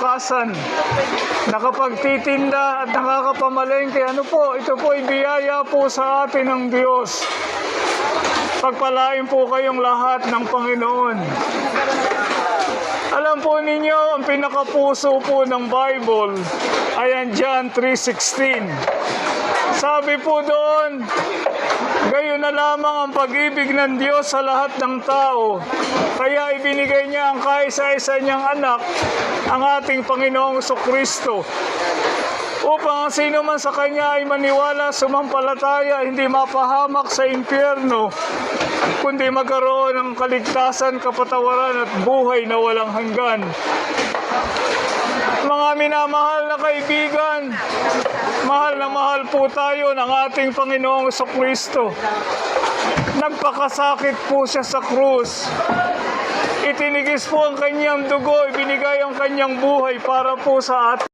kalakasan, nakapagtitinda at nakakapamalengke. Ano po, ito po ay biyaya po sa atin ng Diyos. Pagpalain po kayong lahat ng Panginoon. Alam po ninyo, ang pinakapuso po ng Bible ay ang John 3:16. Sabi po doon, gayon na lamang ang pag-ibig ng Diyos sa lahat ng tao. Kaya ibinigay niya ang kaisa-isa niyang anak, ang ating Panginoong Jesucristo, upang ang sino man sa Kanya ay maniwala, sumampalataya, hindi mapahamak sa impyerno, kundi magkaroon ng kaligtasan, kapatawaran at buhay na walang hanggan. Mga minamahal na kaibigan, mahal na mahal po tayo ng ating Panginoong Jesucristo. Nagpakasakit po siya sa krus. Itinigis po ang kanyang dugo, ibinigay ang kanyang buhay para po sa atin.